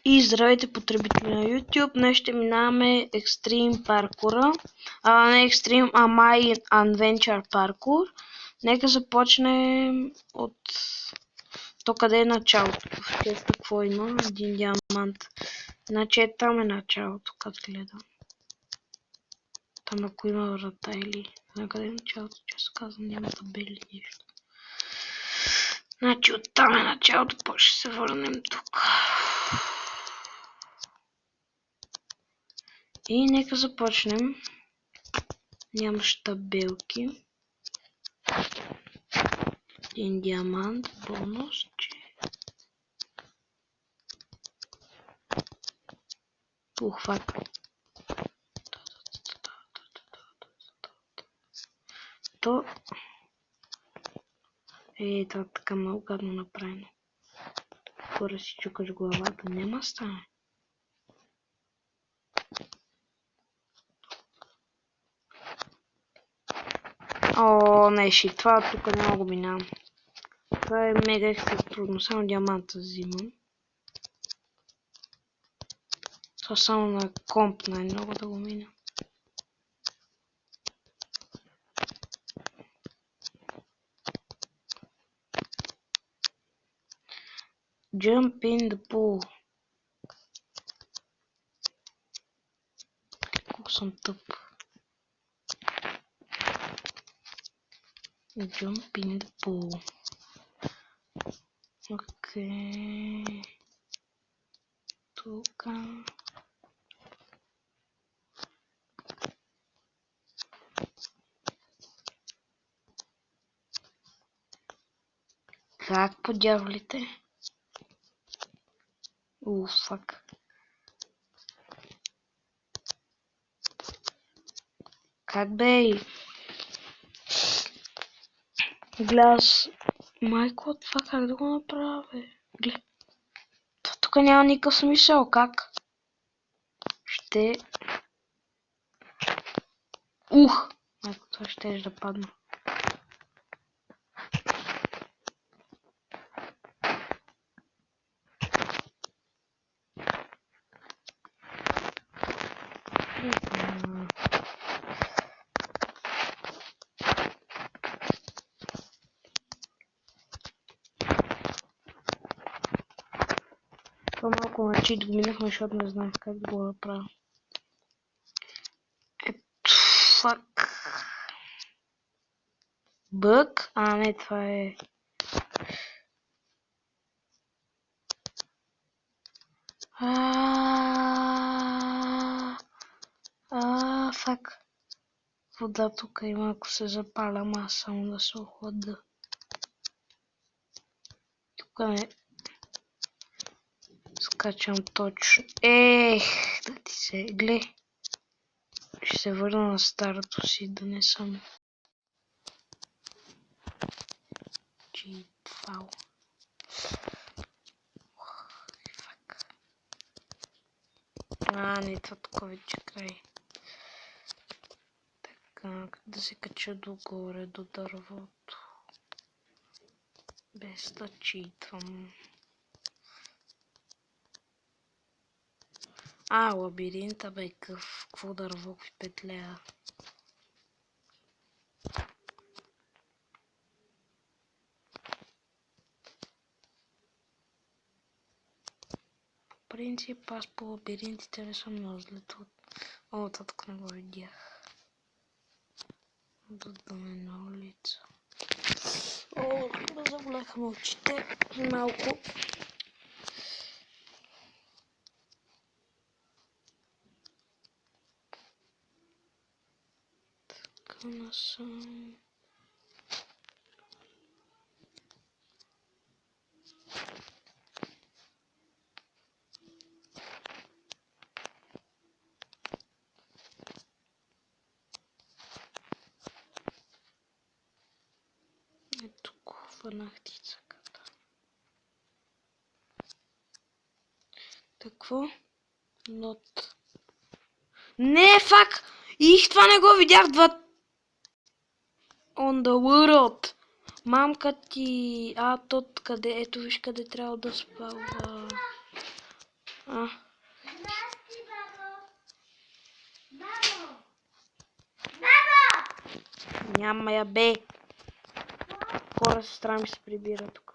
И здравейте, потребители на YouTube. Днес ще минаваме Extreme паркура. Не Extreme, а My Adventure паркур. Нека започнем от... То къде е началото? В честа какво има? Един диамант. Значи там е началото, като гледам. Там ако има врата или... На къде е началото? Често казвам, няма табели нищо. Значи оттам е началото, после ще се върнем тук. И нека започнем. Нямаш табелки. Един диамант, бонус, че... Пухвак. То... това така много гадно направено. Хора си чукаш главата, няма стане. О, не, това тук не мога минавам. Това е мега екстра трудно, само диаманта взимам. Това само на комп най-много да го мина. Jump in the pool. Колко съм тъп. Jump in the pool. Окей. Тука. Как по дяволите? Фак. Как бей? Глас. Майко, това как да го направя? Глед. Тук няма никакъв смисъл. Как? Ще... Майко, това ще да падна. Това малко на чит го минахме, защото не знаех как да го направя. Фак. Бък? Не, това е... Фак. Вода тук има, ако се запалям, аз само да се охлада. Тук не... Скачам точно. Да ти се... Гле. Ще се върна на старото си, да не съм... Фау. Фак. Не, това тук вече край. Така, да се кача догоре, до дървото. Без да читвам. Лабиринта, бе, какво дърво ви петля. По принцип, аз по лабиринтите не съм много зле. Тук не го видях. Додаме на улица. Да заболехме очите малко. Така насам. Тук хванах цицаката. Какво? Нот. Не, фак! Това не го видях. On the world. Мамка ти... Тот къде... Ето виж къде трябва да спава. А? Няма я бе. Хора, сестра ми се прибира тук.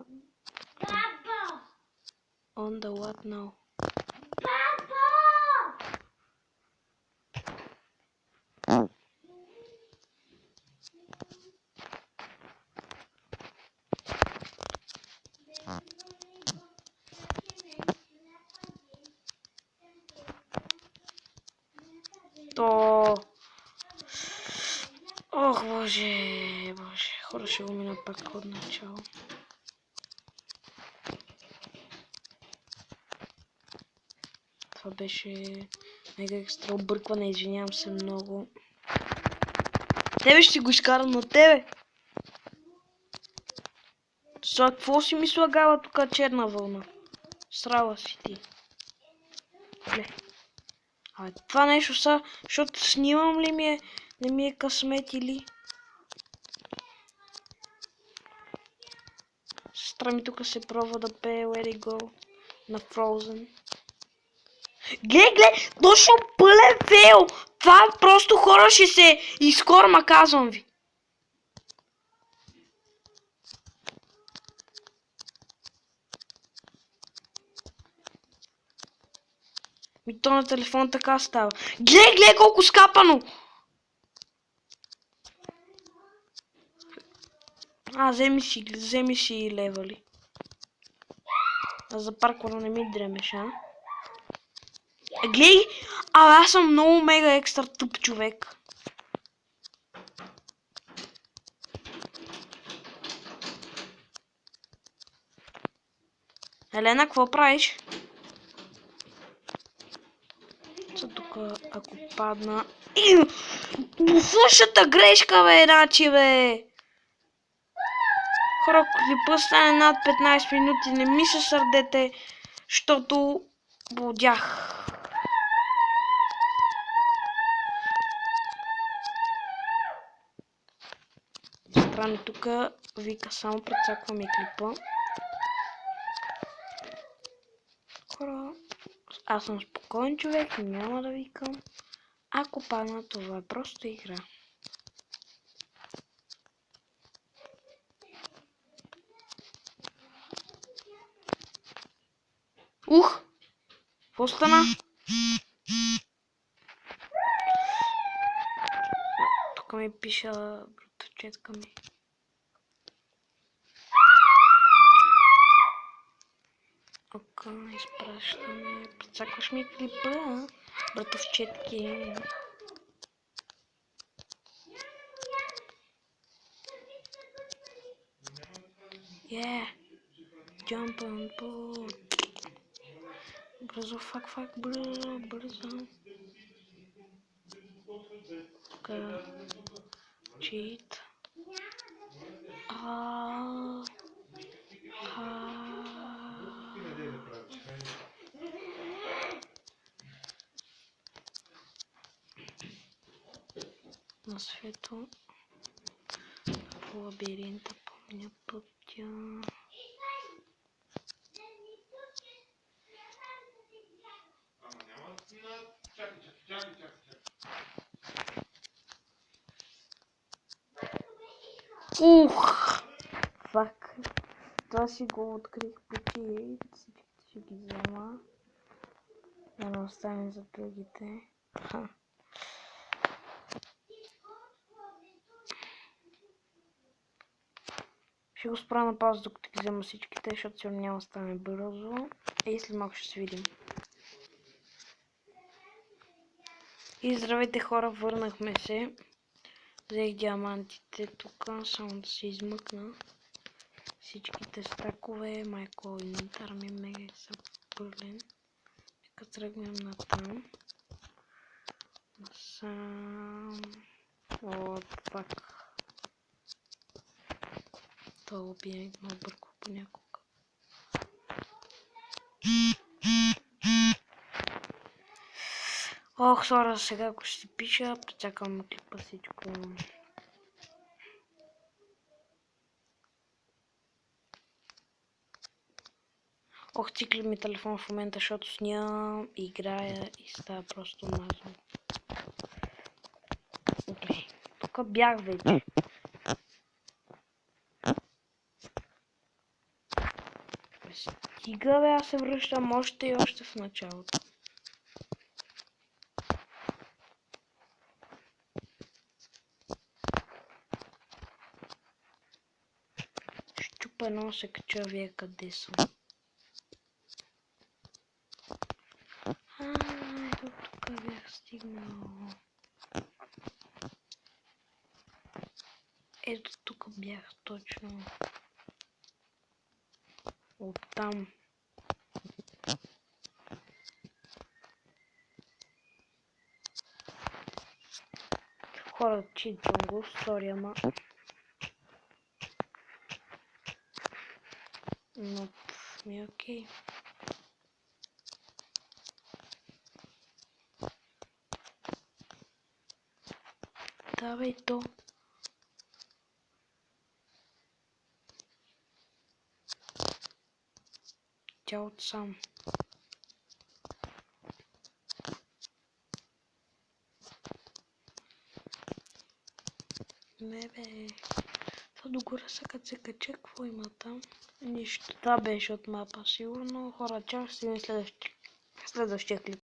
On the what now? То... Ох, боже, боже. Хора, ще го мина пак от начало. Това беше мега екстра объркване, извинявам се много. Тебе ще си го изкарам на тебе. За какво си ми слагала тук черна вълна? Срала си ти. Гле. Абе, това нещо са, защото снимам ли ми е, не ми е късмет или... Сестра ми тук се пробва да пее Let It Go на Frozen. Гле, точно пълен фейл! Това просто хора ще се изкорма, казвам ви. Ми то на телефон така става. Гле колко скапано! Вземи си левали. А за паркура не ми дремеш, а? Глей! Аз съм много мега екстра тъп човек. Елена, какво правиш? Тук, ако падна... Същата грешка, бе, значи, бе! Хора, ако клипа стане над 15 минути, не ми се сърдете, защото блудях. Страни тук вика, само прецакваме клипа. Хора, аз съм спокоен човек, няма да викам. Ако падна, това е просто игра. Ух! Какво стана? Тук ми пише братовчетка ми. Ока, изпращаме. Прецакваш ми клипа, братовчетки. Jump on board. Бързо, фак, бързо. Тука. Чит. На свето. По лабиринта помня пътя. Ух! Фак. Това си го открих пъти. Всичките ще ги взема. Да не остане за другите. Ще го спра на пауза, докато ги взема всичките, защото сигурно няма да стане бързо. И след малко ще се видим. И здравейте хора, върнахме се. Взех диамантите тук, само да се измъкна. Всичките стакове, майко инвентар ми мега са пълен. Нека тръгнем на там. Насам... От пак. Това убием ме обърква понякога. Ох, сора, сега ако ще си пиша, пречакам клипа всичко. Ох, цикли ми телефон в момента, защото снимам, играя и става просто мазно. Окей, тук бях вече. Стига бе, аз се връщам още и още в началото. Щупено се кача, вие къде съм. Ето тук бях стигнал. Ето тук бях точно. Оттам. Хората читвам го, сори, ама. Но ми е окей. Давай то. Тя отсам. Не бе. Това догоре са като се кача, какво има там? Нищо. Това беше от мапа, сигурно. Хора, чак си ми следващия клип.